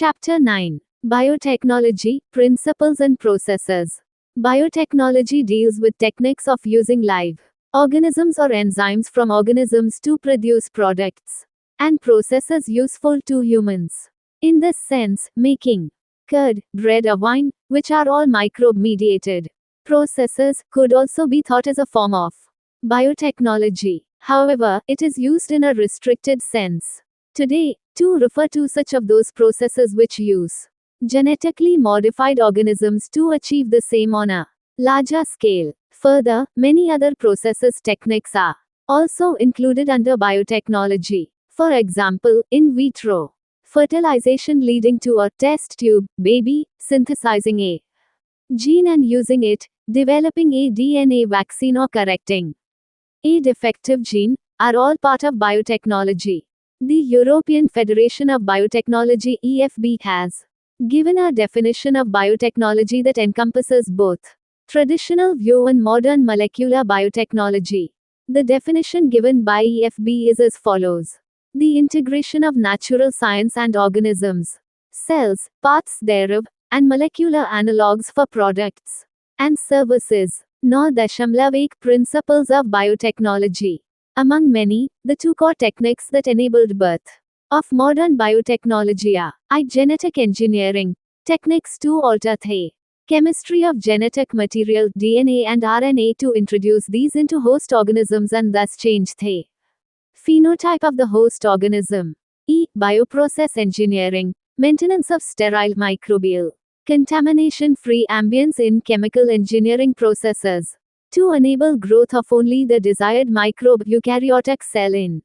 Chapter 9. Biotechnology, Principles and Processes. Biotechnology deals with techniques of using live organisms or enzymes from organisms to produce products and processes useful to humans. In this sense, making curd, bread or wine, which are all microbe-mediated processes, could also be thought as a form of biotechnology. However, it is used in a restricted sense today to refer to such of those processes which use genetically modified organisms to achieve the same on a larger scale. Further, many other processes techniques are also included under biotechnology. For example, in vitro fertilization leading to a test tube baby, synthesizing a gene and using it, developing a DNA vaccine or correcting a defective gene, are all part of biotechnology. The European Federation of Biotechnology (EFB) has given a definition of biotechnology that encompasses both traditional view and modern molecular biotechnology. The definition given by EFB is as follows: the integration of natural science and organisms, cells, parts thereof, and molecular analogues for products and services. 9.1 Principles of biotechnology. Among many, the two core techniques that enabled birth of modern biotechnology are I. Genetic engineering techniques to alter the chemistry of genetic material DNA and RNA to introduce these into host organisms and thus change the phenotype of the host organism. E. Bioprocess engineering maintenance of sterile microbial contamination-free ambience in chemical engineering processes to enable growth of only the desired microbe eukaryotic cell in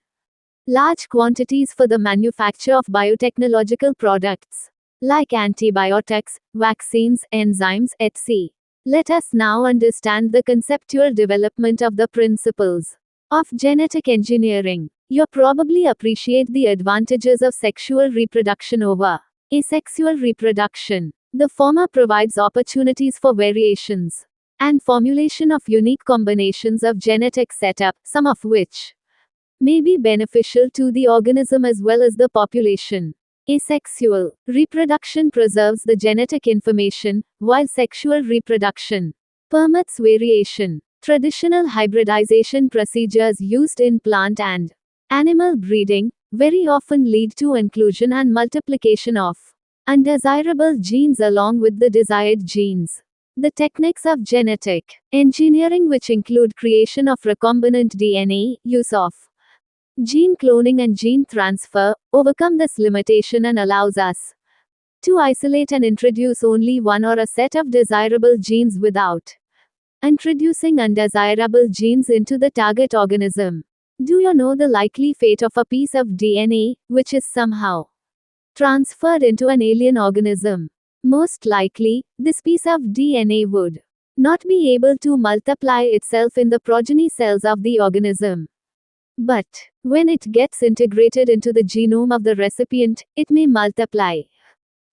large quantities for the manufacture of biotechnological products like antibiotics, vaccines, enzymes, etc. Let us now understand the conceptual development of the principles of genetic engineering. You probably appreciate the advantages of sexual reproduction over asexual reproduction. The former provides opportunities for variations and formulation of unique combinations of genetic setup, some of which may be beneficial to the organism as well as the population. Asexual reproduction preserves the genetic information, while sexual reproduction permits variation. Traditional hybridization procedures used in plant and animal breeding very often lead to inclusion and multiplication of undesirable genes along with the desired genes. The techniques of genetic engineering, which include creation of recombinant DNA, use of gene cloning and gene transfer, overcome this limitation and allows us to isolate and introduce only one or a set of desirable genes without introducing undesirable genes into the target organism. Do you know the likely fate of a piece of DNA, which is somehow transferred into an alien organism? Most likely, this piece of DNA would not be able to multiply itself in the progeny cells of the organism. But when it gets integrated into the genome of the recipient, it may multiply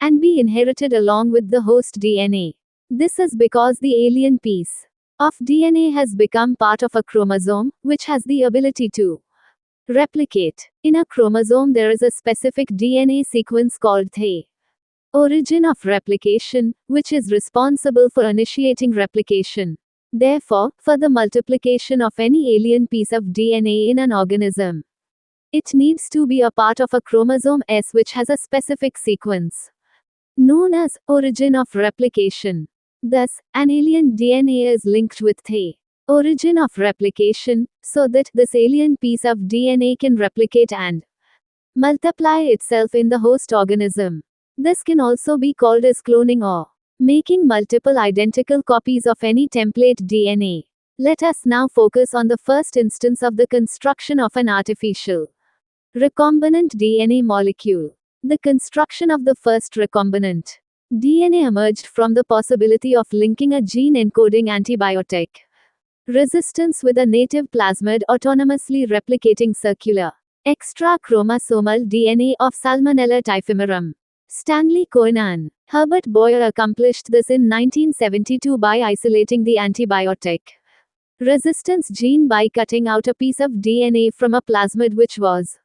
and be inherited along with the host DNA. This is because the alien piece of DNA has become part of a chromosome, which has the ability to replicate. In a chromosome, there is a specific DNA sequence called the origin of replication, which is responsible for initiating replication. Therefore, for the multiplication of any alien piece of DNA in an organism, it needs to be a part of a chromosome S which has a specific sequence known as origin of replication. Thus, an alien DNA is linked with the origin of replication, so that this alien piece of DNA can replicate and multiply itself in the host organism. This can also be called as cloning or making multiple identical copies of any template DNA. Let us now focus on the first instance of the construction of an artificial recombinant DNA molecule. The construction of the first recombinant DNA emerged from the possibility of linking a gene encoding antibiotic resistance with a native plasmid autonomously replicating circular extrachromosomal DNA of Salmonella typhimurium. Stanley Cohen and Herbert Boyer accomplished this in 1972 by isolating the antibiotic resistance gene by cutting out a piece of DNA from a plasmid which was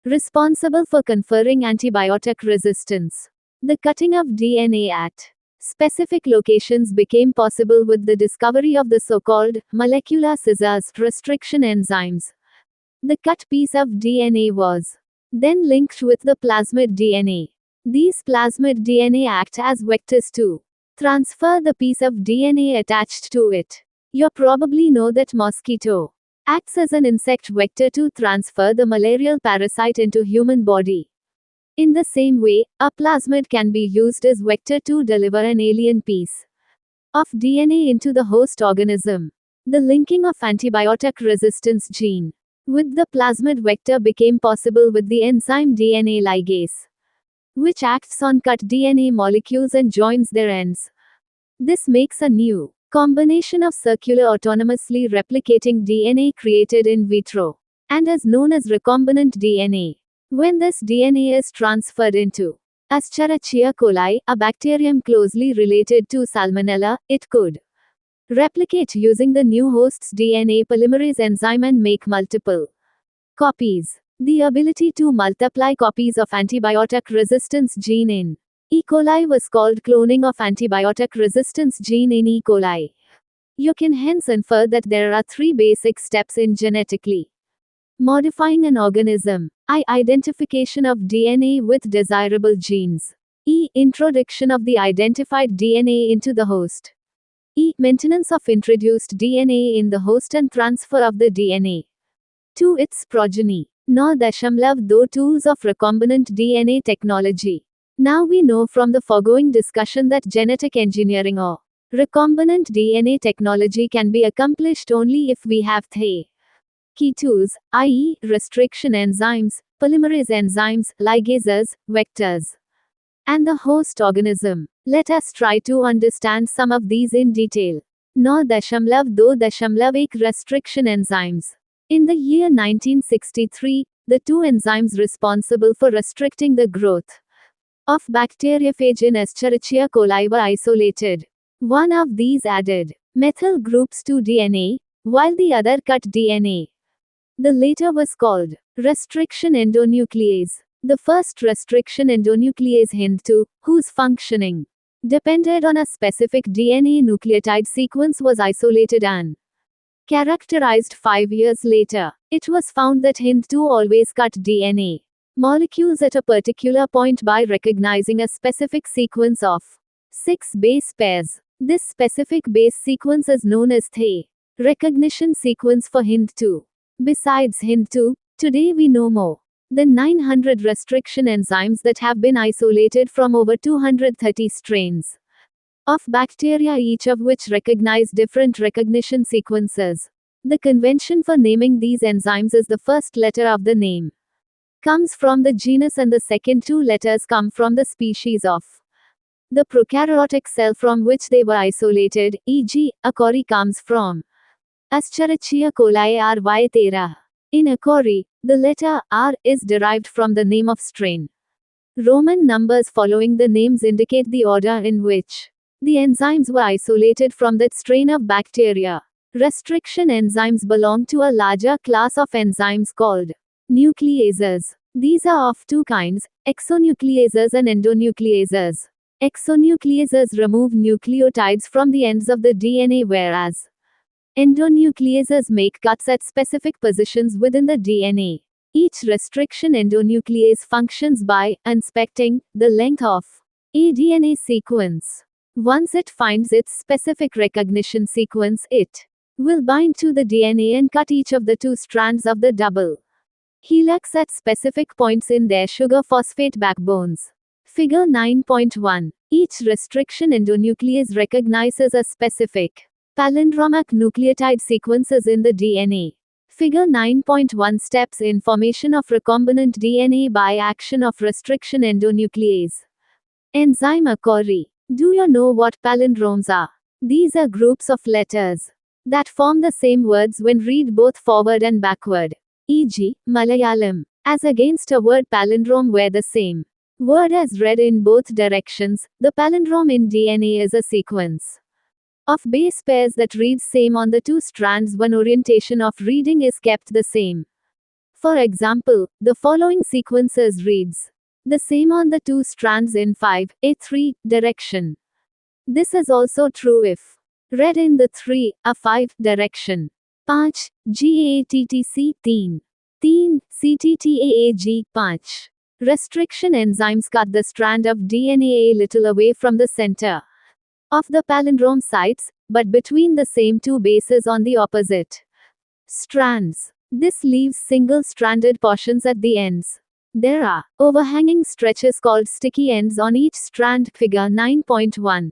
responsible for conferring antibiotic resistance. The cutting of DNA at specific locations became possible with the discovery of the so-called molecular scissors restriction enzymes. The cut piece of DNA was then linked with the plasmid DNA. These plasmid DNA act as vectors to transfer the piece of DNA attached to it. You probably know that mosquito acts as an insect vector to transfer the malarial parasite into human body. In the same way, a plasmid can be used as vector to deliver an alien piece of DNA into the host organism. The linking of antibiotic resistance gene with the plasmid vector became possible with the enzyme DNA ligase, which acts on cut DNA molecules and joins their ends. This makes a new combination of circular autonomously replicating DNA created in vitro, and is known as recombinant DNA. When this DNA is transferred into Escherichia coli, a bacterium closely related to Salmonella, it could replicate using the new host's DNA polymerase enzyme and make multiple copies. The ability to multiply copies of antibiotic resistance gene in E. coli was called cloning of antibiotic resistance gene in E. coli. You can hence infer that there are three basic steps in genetically modifying an organism. I. Identification of DNA with desirable genes. E. Introduction of the identified DNA into the host. E. Maintenance of introduced DNA in the host and transfer of the DNA to its progeny. 9.2 Tools of recombinant DNA technology. Now we know from the foregoing discussion that genetic engineering or recombinant DNA technology can be accomplished only if we have the key tools, i.e., restriction enzymes, polymerase enzymes, ligases, vectors, and the host organism. Let us try to understand some of these in detail. 9.2 Restriction enzymes. In the year 1963, the two enzymes responsible for restricting the growth of bacteriophage in Escherichia coli were isolated. One of these added methyl groups to DNA, while the other cut DNA. The latter was called restriction endonuclease. The first restriction endonuclease HIND2, whose functioning depended on a specific DNA nucleotide sequence, was isolated and characterized 5 years later. It was found that HIND2 always cut DNA molecules at a particular point by recognizing a specific sequence of 6 base pairs. This specific base sequence is known as the recognition sequence for HIND2. Besides HIND2, today we know more than 900 restriction enzymes that have been isolated from over 230 strains of bacteria, each of which recognize different recognition sequences. The convention for naming these enzymes is the first letter of the name comes from the genus and the second two letters come from the species of the prokaryotic cell from which they were isolated, e.g., E. coli comes from Escherichia coli RY13. In E. coli, the letter R is derived from the name of strain. Roman numbers following the names indicate the order in which the enzymes were isolated from that strain of bacteria. Restriction enzymes belong to a larger class of enzymes called nucleases. These are of two kinds, exonucleases and endonucleases. Exonucleases remove nucleotides from the ends of the DNA, whereas endonucleases make cuts at specific positions within the DNA. Each restriction endonuclease functions by inspecting the length of a DNA sequence. Once it finds its specific recognition sequence, it will bind to the DNA and cut each of the two strands of the double helix at specific points in their sugar phosphate backbones. Figure 9.1. Each restriction endonuclease recognizes a specific palindromic nucleotide sequences in the DNA. Figure 9.1 steps in formation of recombinant DNA by action of restriction endonuclease. Enzyme E. coli. Do you know what palindromes are? These are groups of letters that form the same words when read both forward and backward. E.g., Malayalam, as against a word palindrome where the same word is read in both directions. The palindrome in DNA is a sequence of base pairs that reads same on the two strands when orientation of reading is kept the same. For example, the following sequences reads: The same on the two strands in 5a3 direction. This is also true if read in the 3a5 direction. 5 GATTC 3 CTTAAG 5. Restriction enzymes cut the strand of DNA a little away from the center of the palindrome sites, but between the same two bases on the opposite strands. This leaves single-stranded portions at the ends. There are overhanging stretches called sticky ends on each strand, figure 9.1.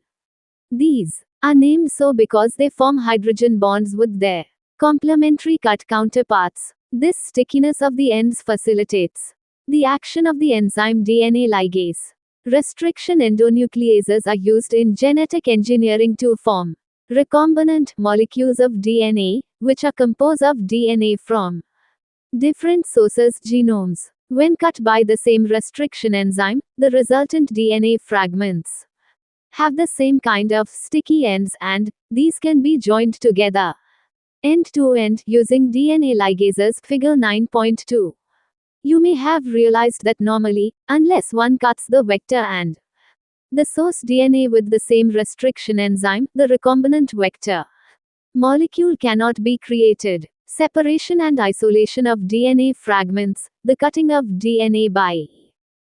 These are named so because they form hydrogen bonds with their complementary cut counterparts. This stickiness of the ends facilitates the action of the enzyme DNA ligase. Restriction endonucleases are used in genetic engineering to form recombinant molecules of DNA, which are composed of DNA from different sources' genomes. When cut by the same restriction enzyme, the resultant DNA fragments have the same kind of sticky ends, and these can be joined together end to end using DNA ligases, figure 9.2. You may have realized that normally, unless one cuts the vector and the source DNA with the same restriction enzyme, the recombinant vector molecule cannot be created. Separation and isolation of DNA fragments, the cutting of DNA by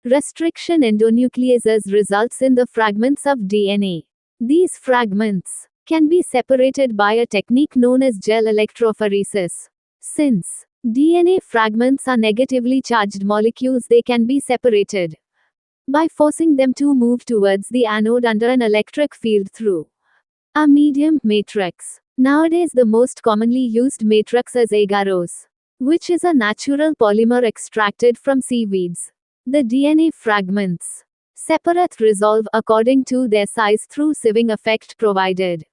restriction endonucleases results in the fragments of DNA. These fragments can be separated by a technique known as gel electrophoresis. Since DNA fragments are negatively charged molecules, they can be separated by forcing them to move towards the anode under an electric field through a medium matrix. Nowadays, the most commonly used matrix is agarose, which is a natural polymer extracted from seaweeds. The DNA fragments separate resolve according to their size through sieving effect provided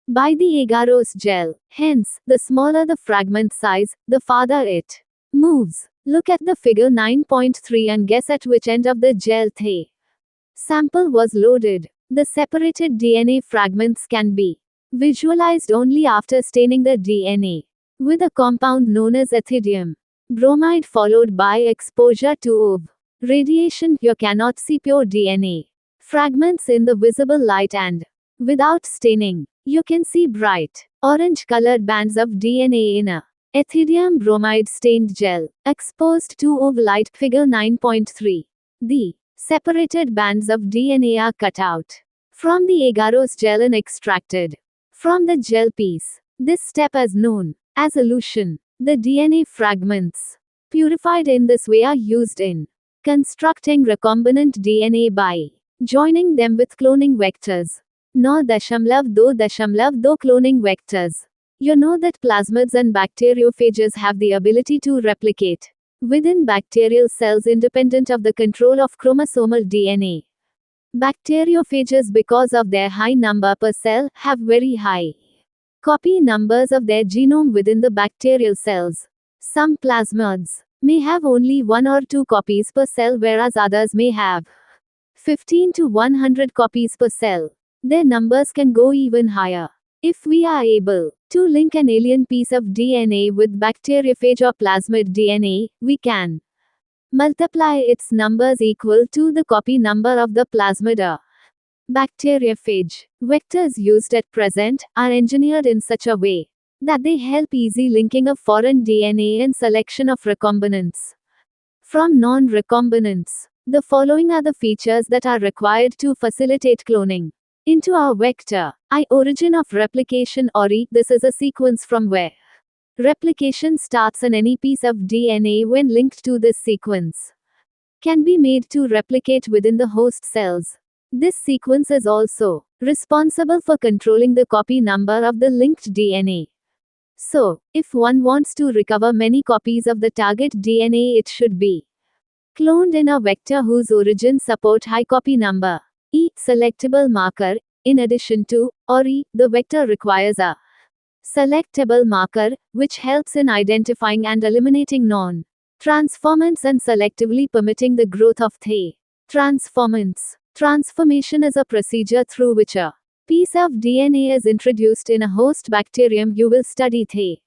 by the agarose gel. Hence, the smaller the fragment size, the farther it moves. Look at the figure 9.3 and guess at which end of the gel the sample was loaded. The separated DNA fragments can be visualized only after staining the DNA with a compound known as ethidium bromide followed by exposure to UV radiation. You cannot see pure DNA fragments in the visible light, and without staining, you can see bright orange colored bands of DNA in a ethidium bromide stained gel exposed to UV light, figure 9.3. The separated bands of DNA are cut out from the agarose gel and extracted from the gel piece. This step is known as elution. The DNA fragments purified in this way are used in constructing recombinant DNA by joining them with cloning vectors. 9.2.2 cloning vectors. You know that plasmids and bacteriophages have the ability to replicate within bacterial cells independent of the control of chromosomal DNA. Bacteriophages, because of their high number per cell, have very high copy numbers of their genome within the bacterial cells. Some plasmids may have only 1 or 2 copies per cell, whereas others may have 15 to 100 copies per cell. Their numbers can go even higher. If we are able to link an alien piece of DNA with bacteriophage or plasmid DNA, we can multiply its numbers equal to the copy number of the plasmid or bacteriophage. Vectors used at present are engineered in such a way that they help easy linking of foreign DNA and selection of recombinants from non-recombinants. The following are the features that are required to facilitate cloning into our vector. Origin of replication, or E. This is a sequence from where replication starts, and any piece of DNA when linked to this sequence can be made to replicate within the host cells. This sequence is also responsible for controlling the copy number of the linked DNA. So, if one wants to recover many copies of the target DNA, it should be cloned in a vector whose origins support high copy number. E. Selectable marker. In addition to, or E, the vector requires a selectable marker, which helps in identifying and eliminating non-transformants and selectively permitting the growth of the transformants. Transformation is a procedure through which a piece of DNA is introduced in a host bacterium. You will study the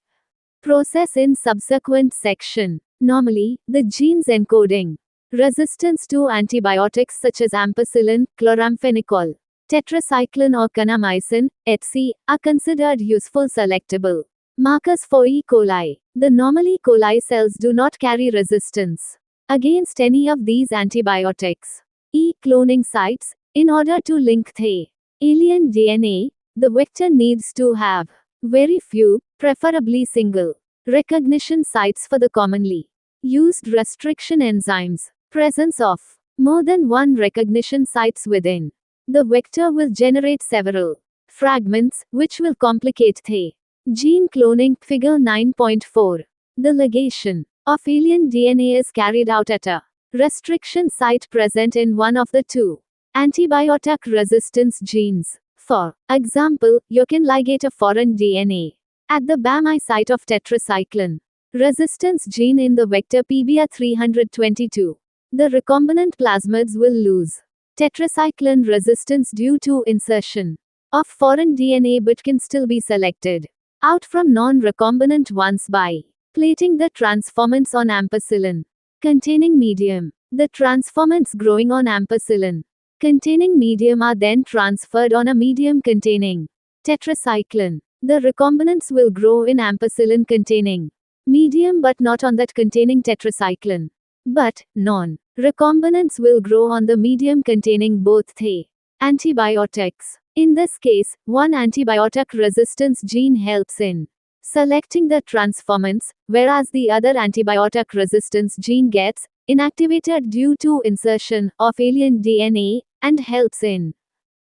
process in subsequent section. Normally, the genes encoding Resistance to antibiotics such as ampicillin, chloramphenicol, tetracycline or kanamycin, etc., are considered useful selectable markers for E. coli. The normal E. coli cells do not carry resistance against any of these antibiotics. E. cloning sites. In order to link the alien DNA, the vector needs to have very few, preferably single, recognition sites for the commonly used restriction enzymes. Presence of more than one recognition sites within the vector will generate several fragments, which will complicate the gene cloning. Figure 9.4. The ligation of alien DNA is carried out at a restriction site present in one of the two antibiotic resistance genes. For example, you can ligate a foreign DNA at the BAMI site of tetracycline resistance gene in the vector PBR322. The recombinant plasmids will lose tetracycline resistance due to insertion of foreign DNA but can still be selected out from non-recombinant ones by plating the transformants on ampicillin containing medium. The transformants growing on ampicillin containing medium are then transferred on a medium containing tetracycline. The recombinants will grow in ampicillin containing medium but not on that containing tetracycline. But non-recombinants will grow on the medium containing both the antibiotics. In this case, one antibiotic resistance gene helps in selecting the transformants, whereas the other antibiotic resistance gene gets inactivated due to insertion of alien DNA and helps in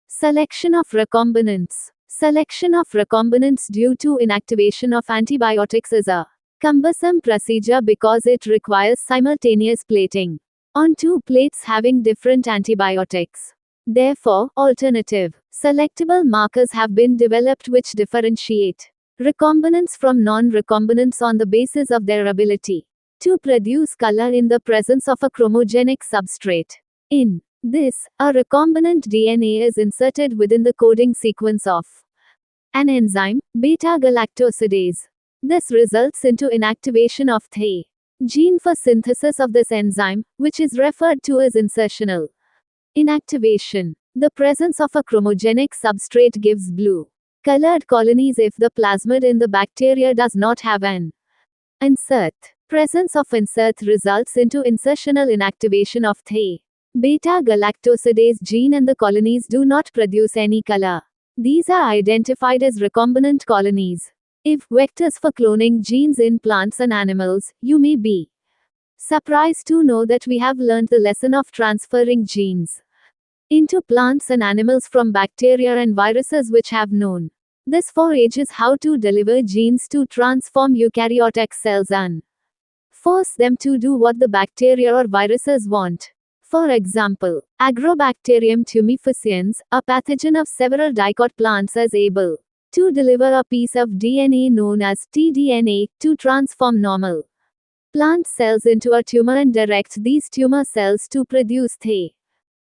selection of recombinants. Selection of recombinants due to inactivation of antibiotics is a cumbersome procedure because it requires simultaneous plating on two plates having different antibiotics. Therefore, alternative selectable markers have been developed which differentiate recombinants from non-recombinants on the basis of their ability to produce color in the presence of a chromogenic substrate. In this, a recombinant DNA is inserted within the coding sequence of an enzyme, beta-galactosidase. This results into inactivation of the gene for synthesis of this enzyme, which is referred to as insertional inactivation. The presence of a chromogenic substrate gives blue-colored colonies if the plasmid in the bacteria does not have an insert. Presence of insert results into insertional inactivation of the beta-galactosidase gene and the colonies do not produce any color. These are identified as recombinant colonies. If vectors for cloning genes in plants and animals, you may be surprised to know that we have learned the lesson of transferring genes into plants and animals from bacteria and viruses which have known this for ages how to deliver genes to transform eukaryotic cells and force them to do what the bacteria or viruses want. For example, Agrobacterium tumefaciens, a pathogen of several dicot plants, is able to deliver a piece of DNA known as tDNA to transform normal plant cells into a tumor and direct these tumor cells to produce the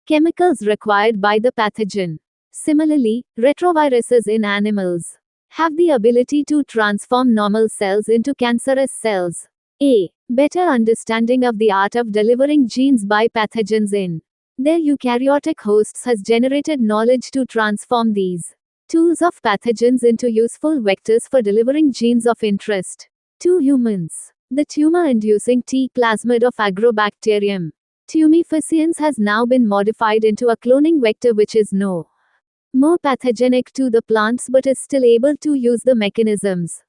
chemicals required by the pathogen. Similarly, retroviruses in animals have the ability to transform normal cells into cancerous cells. A better understanding of the art of delivering genes by pathogens in their eukaryotic hosts has generated knowledge to transform these tools of pathogens into useful vectors for delivering genes of interest to humans. The tumor-inducing T plasmid of Agrobacterium tumefaciens has now been modified into a cloning vector which is no more pathogenic to the plants but is still able to use the mechanisms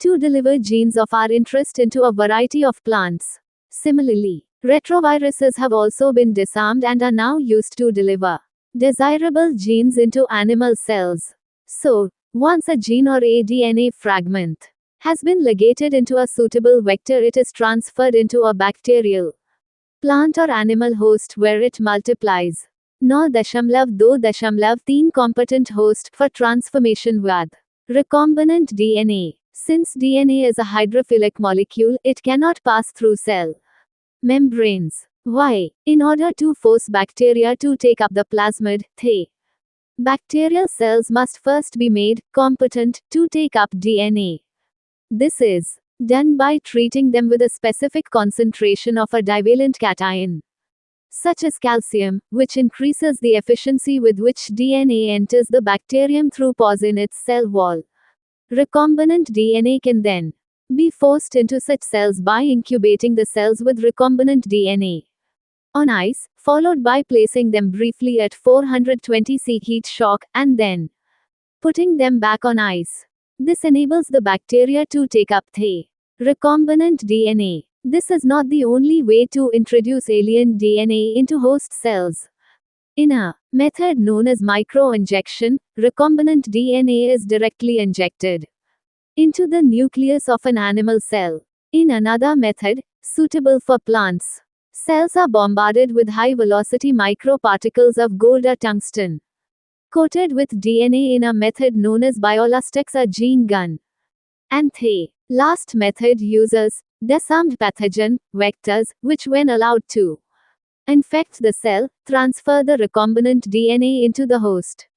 to deliver genes of our interest into a variety of plants. Similarly, retroviruses have also been disarmed and are now used to deliver desirable genes into animal cells. So, once a gene or a DNA fragment has been ligated into a suitable vector, it is transferred into a bacterial, plant or animal host where it multiplies. 9.2.3 competent host for transformation with recombinant DNA. Since DNA is a hydrophilic molecule, it cannot pass through cell membranes. Why? In order to force bacteria to take up the plasmid, the bacterial cells must first be made competent to take up DNA. This is done by treating them with a specific concentration of a divalent cation, such as calcium, which increases the efficiency with which DNA enters the bacterium through pores in its cell wall. Recombinant DNA can then be forced into such cells by incubating the cells with recombinant DNA on ice, followed by placing them briefly at 420 C heat shock, and then putting them back on ice. This enables the bacteria to take up the recombinant DNA. This is not the only way to introduce alien DNA into host cells. In a method known as microinjection, recombinant DNA is directly injected into the nucleus of an animal cell. In another method, suitable for plants, cells are bombarded with high-velocity microparticles of gold or tungsten, coated with DNA in a method known as biolustics or gene gun. And the last method uses disarmed pathogen vectors, which when allowed to infect the cell, transfer the recombinant DNA into the host.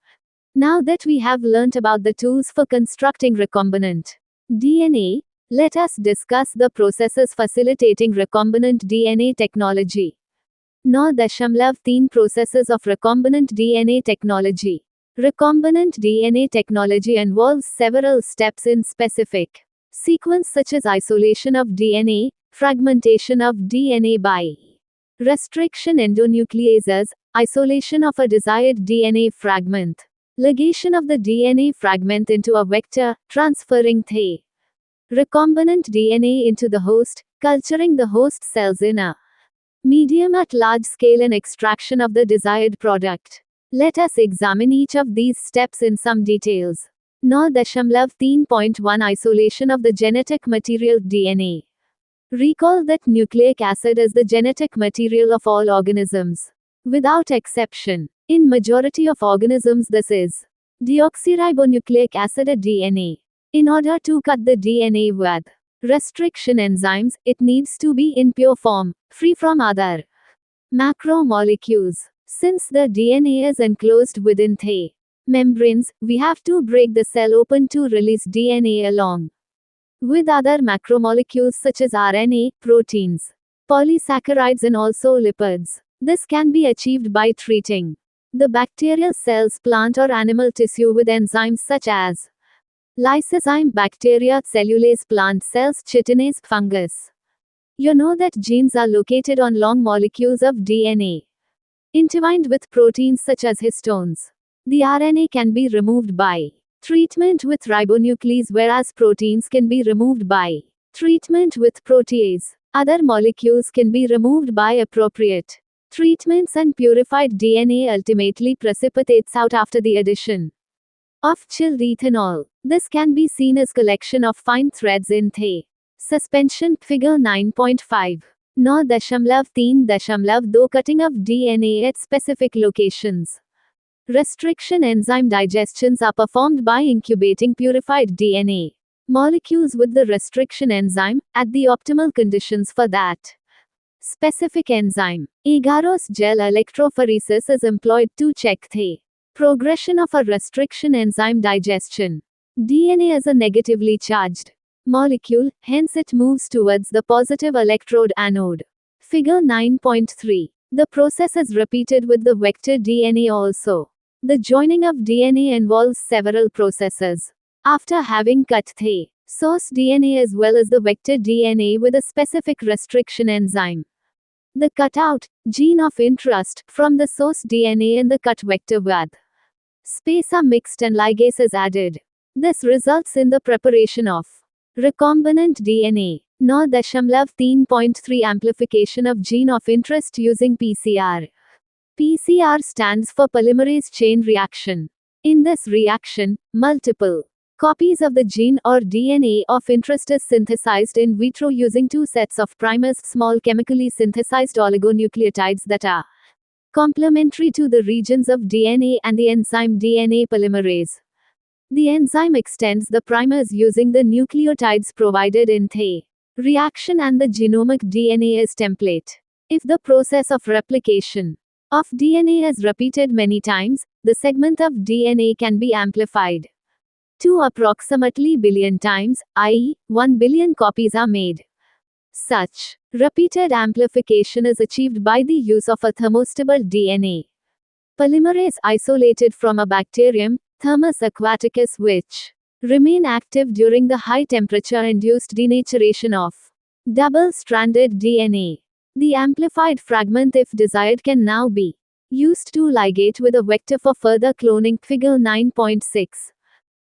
Now that we have learnt about the tools for constructing recombinant DNA, let us discuss the processes facilitating recombinant DNA technology. 9.3 Processes of recombinant DNA technology. Recombinant DNA technology involves several steps in specific sequence such as isolation of DNA, fragmentation of DNA by restriction endonucleases, isolation of a desired DNA fragment, ligation of the DNA fragment into a vector, transferring the recombinant DNA into the host, culturing the host cells in a medium at large scale, and extraction of the desired product. Let us examine each of these steps in some details. 9.3.1 Isolation of the genetic material DNA. Recall that nucleic acid is the genetic material of all organisms, without exception. In majority of organisms this is deoxyribonucleic acid or DNA. In order to cut the DNA with restriction enzymes, it needs to be in pure form, free from other macromolecules. Since the DNA is enclosed within the membranes, we have to break the cell open to release DNA along with other macromolecules such as RNA, proteins, polysaccharides, and also lipids. This can be achieved by treating the bacterial cells, plant or animal tissue with enzymes such as lysozyme bacteria, cellulase plant cells, chitinase fungus. You know that genes are located on long molecules of DNA, intertwined with proteins such as histones. The RNA can be removed by treatment with ribonuclease, whereas proteins can be removed by treatment with protease. Other molecules can be removed by appropriate treatments, and purified DNA ultimately precipitates out after the addition of chilled ethanol. This can be seen as collection of fine threads in the suspension. Figure 9.5. 9.3.2 Cutting of DNA at specific locations. Restriction enzyme digestions are performed by incubating purified DNA molecules with the restriction enzyme at the optimal conditions for that specific enzyme. Agarose gel electrophoresis is employed to check the progression of a restriction enzyme digestion. DNA is a negatively charged molecule, hence it moves towards the positive electrode anode. Figure 9.3. The process is repeated with the vector DNA also. The joining of DNA involves several processes. After having cut the source DNA as well as the vector DNA with a specific restriction enzyme, the cutout gene of interest from the source DNA and the cut vector with space are mixed and ligase is added. This results in the preparation of recombinant DNA. 9.3.3 Amplification of gene of interest using PCR. PCR stands for polymerase chain reaction. In this reaction, multiple copies of the gene or DNA of interest is synthesized in vitro using two sets of primers, small chemically synthesized oligonucleotides that are complementary to the regions of DNA and the enzyme DNA polymerase. The enzyme extends the primers using the nucleotides provided in the reaction, and the genomic DNA is template. If the process of replication of DNA is repeated many times, the segment of DNA can be amplified to approximately billion times, i.e., 1 billion copies are made. Such repeated amplification is achieved by the use of a thermostable DNA polymerase isolated from a bacterium, Thermus aquaticus, which remain active during the high temperature-induced denaturation of double-stranded DNA. The amplified fragment, if desired, can now be used to ligate with a vector for further cloning. Figure 9.6.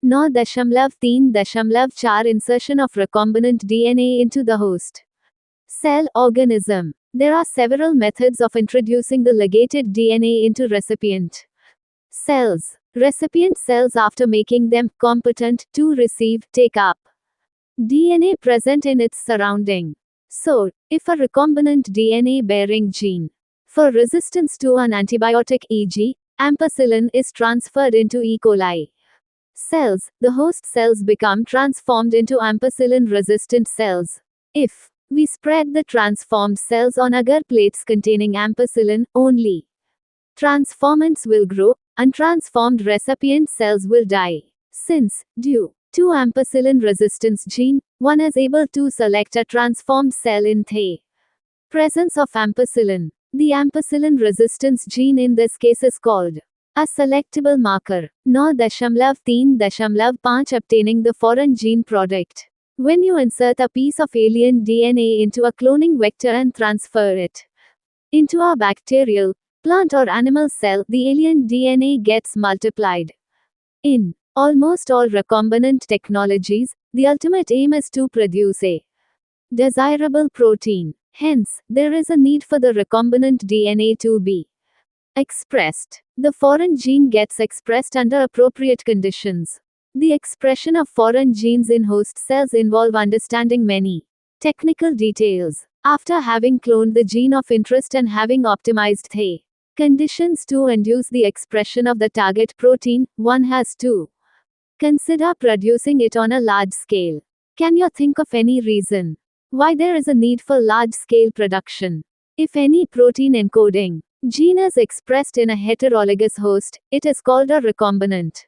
9.3.4 insertion of recombinant DNA into the host cell organism. There are several methods of introducing the ligated DNA into recipient cells. Recipient cells, after making them competent to receive, take up DNA present in its surrounding. So, if a recombinant DNA bearing gene for resistance to an antibiotic, e.g., ampicillin, is transferred into E. coli cells, the host cells become transformed into ampicillin resistant cells. If we spread the transformed cells on agar plates containing ampicillin, only transformants will grow, untransformed recipient cells will die. Since, due to ampicillin resistance gene, one is able to select a transformed cell in the presence of ampicillin. The ampicillin resistance gene in this case is called a selectable marker. 9.3.5 Obtaining the foreign gene product. When you insert a piece of alien DNA into a cloning vector and transfer it into a bacterial, plant or animal cell, the alien DNA gets multiplied. In almost all recombinant technologies, the ultimate aim is to produce a desirable protein. Hence, there is a need for the recombinant DNA to be expressed. The foreign gene gets expressed under appropriate conditions. The expression of foreign genes in host cells involve understanding many technical details. After having cloned the gene of interest and having optimized the conditions to induce the expression of the target protein, one has to consider producing it on a large scale. Can you think of any reason why there is a need for large-scale production? If any protein encoding gene is expressed in a heterologous host, it is called a recombinant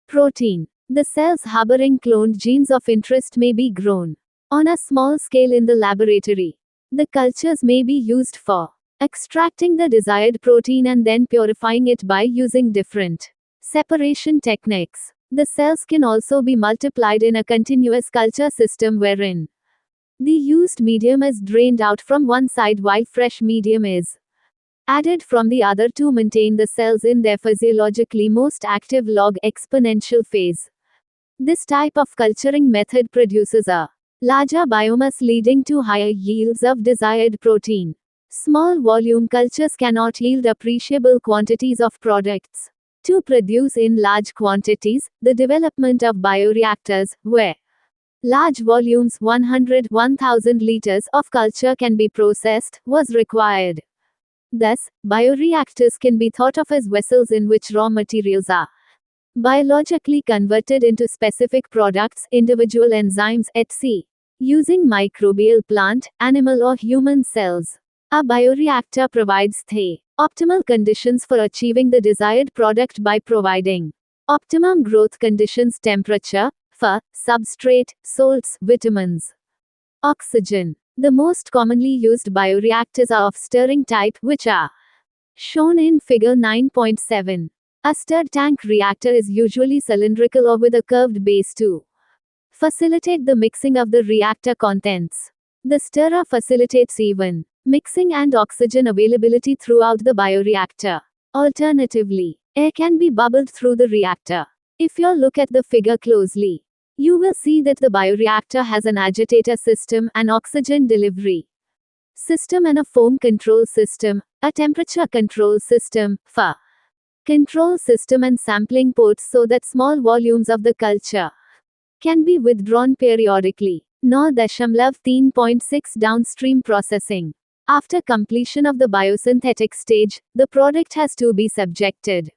protein. The cells harboring cloned genes of interest may be grown on a small scale in the laboratory. The cultures may be used for extracting the desired protein and then purifying it by using different separation techniques. The cells can also be multiplied in a continuous culture system wherein the used medium is drained out from one side while fresh medium is added from the other to maintain the cells in their physiologically most active log exponential phase. This type of culturing method produces a larger biomass leading to higher yields of desired protein. Small volume cultures cannot yield appreciable quantities of products. To produce in large quantities, the development of bioreactors, where large volumes 100,000 liters of culture can be processed, was required. Thus, bioreactors can be thought of as vessels in which raw materials are biologically converted into specific products, individual enzymes, etc., using microbial plant, animal or human cells. A bioreactor provides the optimal conditions for achieving the desired product by providing optimum growth conditions, temperature, substrate, salts, vitamins, oxygen. The most commonly used bioreactors are of stirring type, which are shown in figure 9.7. A stirred tank reactor is usually cylindrical or with a curved base to facilitate the mixing of the reactor contents. The stirrer facilitates even mixing and oxygen availability throughout the bioreactor. Alternatively, air can be bubbled through the reactor. If you look at the figure closely, you will see that the bioreactor has an agitator system, an oxygen delivery system, and a foam control system, a temperature control system, control system, and sampling ports so that small volumes of the culture can be withdrawn periodically. 9.3.6 Downstream processing. After completion of the biosynthetic stage, the product has to be subjected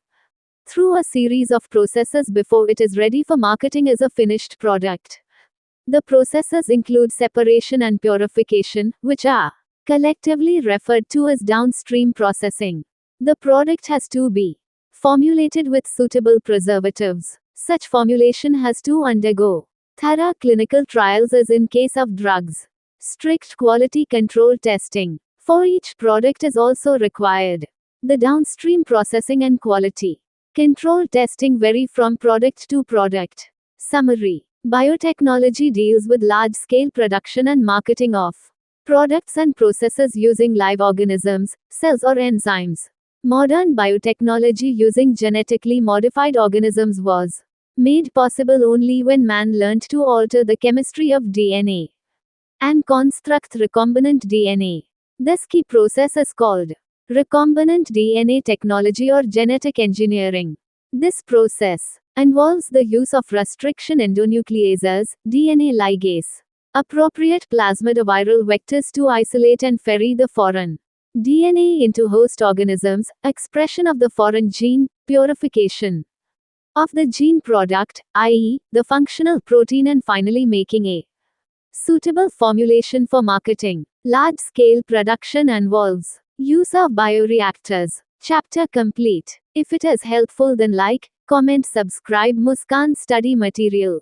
through a series of processes before it is ready for marketing as a finished product. The processes include separation and purification, which are collectively referred to as downstream processing. The product has to be formulated with suitable preservatives, Such formulation has to undergo thorough clinical trials as in case of drugs. Strict quality control testing for each product is also required. The downstream processing and quality control testing vary from product to product. Summary: biotechnology deals with large scale production and marketing of products and processes using live organisms, cells, or enzymes. Modern biotechnology using genetically modified organisms was made possible only when man learned to alter the chemistry of DNA and construct recombinant DNA. This key process is called recombinant DNA technology or genetic engineering. This process involves the use of restriction endonucleases, DNA ligase, appropriate plasmidoviral vectors to isolate and ferry the foreign DNA into host organisms, expression of the foreign gene, purification of the gene product, i.e., the functional protein, and finally making a suitable formulation for marketing. Large scale production involves use of bioreactors. Chapter complete. If it is helpful, then like, comment, subscribe Muskan study material.